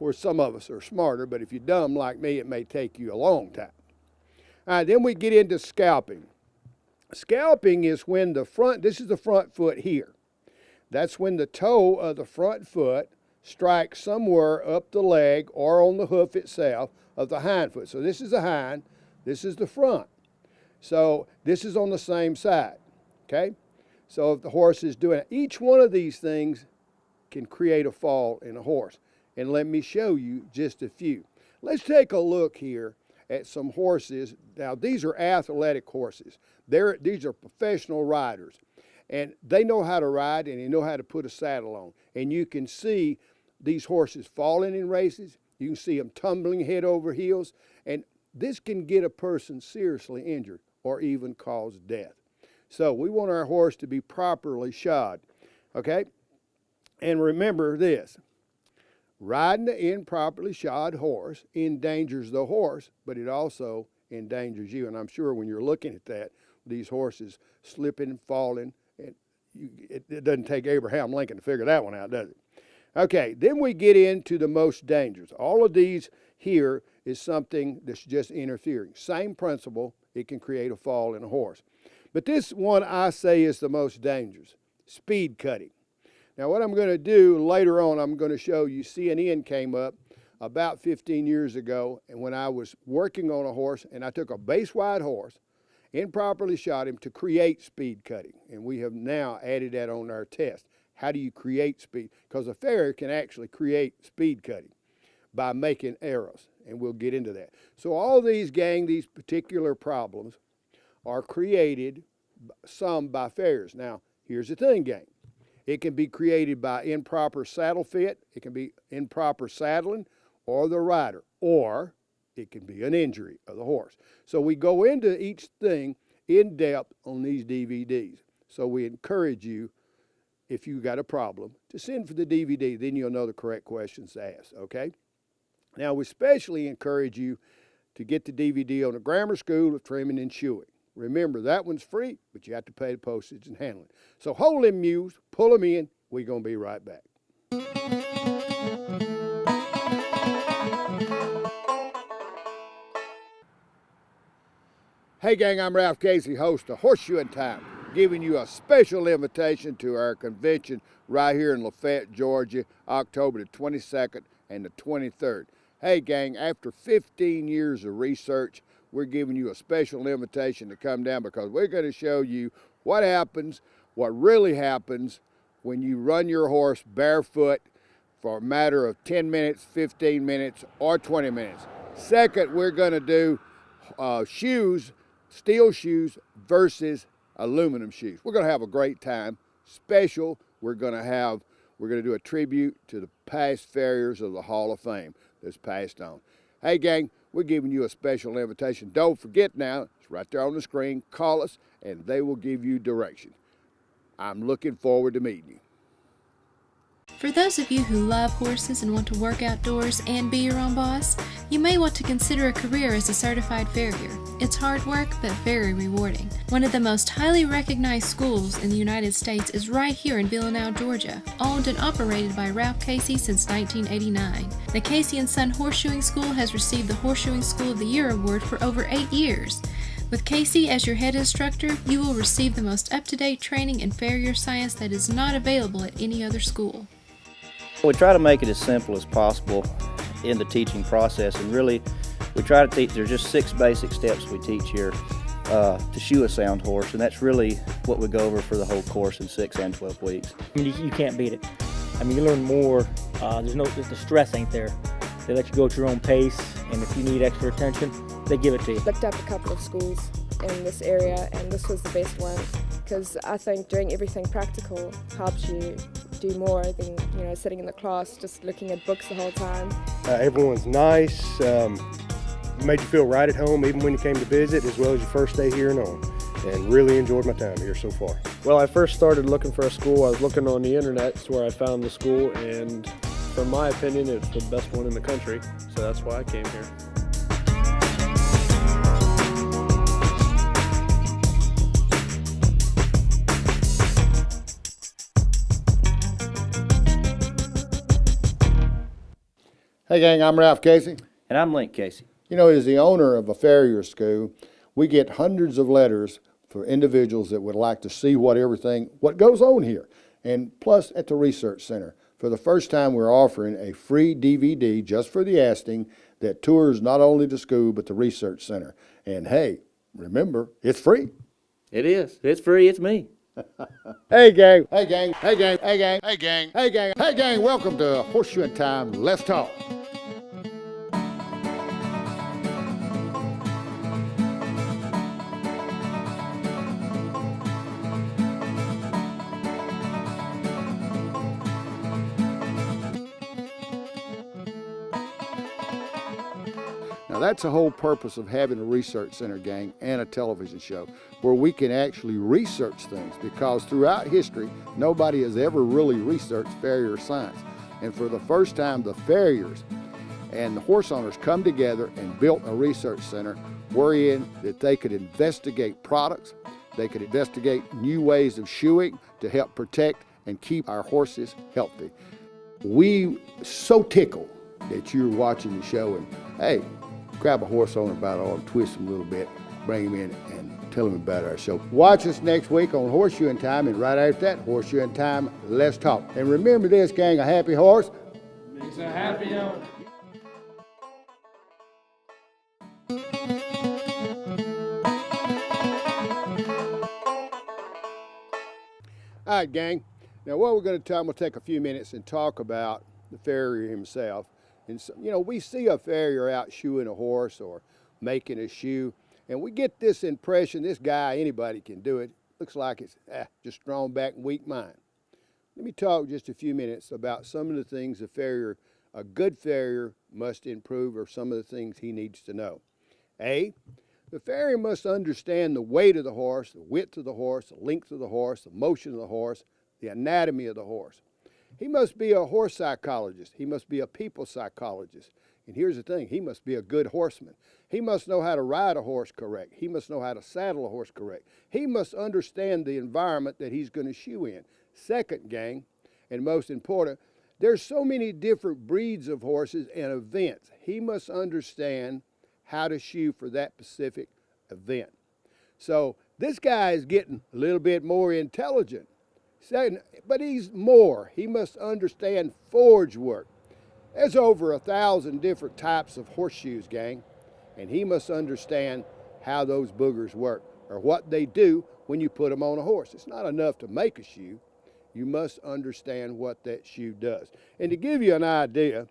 course, some of us are smarter, but if you're dumb like me, it may take you a long time. All right, then we get into scalping. Scalping is when this is the front foot here. That's when the toe of the front foot strikes somewhere up the leg or on the hoof itself of the hind foot. So this is the hind, this is the front. So this is on the same side, okay? So if the horse is doing it, each one of these things can create a fall in a horse. And let me show you just a few. Let's take a look here at some horses. Now, these are athletic horses. These are professional riders. And they know how to ride and they know how to put a saddle on. And you can see these horses falling in races. You can see them tumbling head over heels. And this can get a person seriously injured or even cause death. So we want our horse to be properly shod, okay? And remember this, riding an improperly shod horse endangers the horse, but it also endangers you. And I'm sure when you're looking at that, these horses slipping and falling, and it doesn't take Abraham Lincoln to figure that one out, does it? Okay, then we get into the most dangerous. All of these here is something that's just interfering. Same principle, it can create a fall in a horse. But this one I say is the most dangerous, speed cutting. Now what I'm going to do later on, I'm going to show you, CNN came up about 15 years ago, and when I was working on a horse, and I took a base-wide horse, improperly shot him to create speed cutting. And we have now added that on our test. How do you create speed? Because a farrier can actually create speed cutting by making arrows, and we'll get into that. So all these, gang, these particular problems are created, some by farriers. Now, here's the thing, gang. It can be created by improper saddle fit, it can be improper saddling, or the rider, or it can be an injury of the horse. So we go into each thing in depth on these DVDs. So we encourage you, if you got a problem, to send for the DVD, then you'll know the correct questions to ask, okay? Now, we especially encourage you to get the DVD on the Grammar School of Trimming and Shoeing. Remember, that one's free, but you have to pay the postage and handling. So hold them mules, pull them in. We're going to be right back. Hey, gang, I'm Ralph Casey, host of Horseshoe'en Time, giving you a special invitation to our convention right here in Lafayette, Georgia, October the 22nd and the 23rd. Hey, gang, after 15 years of research, we're giving you a special invitation to come down because we're going to show you what happens, what really happens when you run your horse barefoot for a matter of 10 minutes, 15 minutes, or 20 minutes. Second, we're going to do shoes, steel shoes versus aluminum shoes. We're going to have a great time. Special, we're going to do a tribute to the past farriers of the Hall of Fame that's passed on. Hey, gang, we're giving you a special invitation. Don't forget now, it's right there on the screen. Call us, and they will give you direction. I'm looking forward to meeting you. For those of you who love horses and want to work outdoors and be your own boss, you may want to consider a career as a certified farrier. It's hard work, but very rewarding. One of the most highly recognized schools in the United States is right here in Villanelle, Georgia, owned and operated by Ralph Casey since 1989. The Casey & Son Horseshoeing School has received the Horseshoeing School of the Year award for over 8 years. With Casey as your head instructor, you will receive the most up-to-date training in farrier science that is not available at any other school. We try to make it as simple as possible in the teaching process, and really we try to teach, there's just 6 basic steps we teach here to shoe a sound horse, and that's really what we go over for the whole course in 6 and 12 weeks. I mean, you can't beat it. I mean, you learn more, the stress ain't there. They let you go at your own pace, and if you need extra attention, they give it to you. Looked up a couple of schools in this area, and this was the best one, because I think doing everything practical helps you do more than, sitting in the class just looking at books the whole time. Everyone's nice, made you feel right at home even when you came to visit, as well as your first day here and on, and really enjoyed my time here so far. Well, I first started looking for a school. I was looking on the internet. It's where I found the school, and from my opinion, it's the best one in the country, so that's why I came here. Hey gang, I'm Ralph Casey. And I'm Link Casey. You know, as the owner of a farrier school, we get hundreds of letters for individuals that would like to see what goes on here. And plus at the Research Center, for the first time we're offering a free DVD just for the asking that tours not only the school but the Research Center. And hey, remember, it's free. It is. It's free. It's me. Hey gang, hey gang, hey gang, hey gang, hey gang, hey gang, hey gang, welcome to Horseshoe'n Time, Let's Talk. Now that's the whole purpose of having a research center, gang, and a television show where we can actually research things, because throughout history nobody has ever really researched farrier science. And for the first time, the farriers and the horse owners come together and built a research center wherein that they could investigate products, they could investigate new ways of shoeing to help protect and keep our horses healthy. We so tickled that you're watching the show, and hey, grab a horse owner by the arm, twist him a little bit, bring him in, and tell him about our show. Watch us next week on Horseshoe'n Time, and right after that, Horseshoe'n Time, Let's Talk. And remember this, gang, a happy horse makes a happy owner. All right, gang. Now what we're going to I'm going to take a few minutes and talk about the farrier himself. And so, you know, we see a farrier out shoeing a horse or making a shoe, and we get this impression this guy, anybody can do it. Looks like it's just strong back and weak mind. Let me talk just a few minutes about some of the things a good farrier must improve, or some of the things he needs to know. A, the farrier must understand the weight of the horse, the width of the horse, the length of the horse, the motion of the horse, the anatomy of the horse. He must be a horse psychologist. He must be a people psychologist. And here's the thing, he must be a good horseman. He must know how to ride a horse correct. He must know how to saddle a horse correct. He must understand the environment that he's going to shoe in. Second, gang, and most important, there's so many different breeds of horses and events. He must understand how to shoe for that specific event. So this guy is getting a little bit more intelligent. But he's more. He must understand forge work. There's over 1,000 different types of horseshoes, gang, and he must understand how those boogers work, or what they do when you put them on a horse. It's not enough to make a shoe. You must understand what that shoe does. And to give you an idea,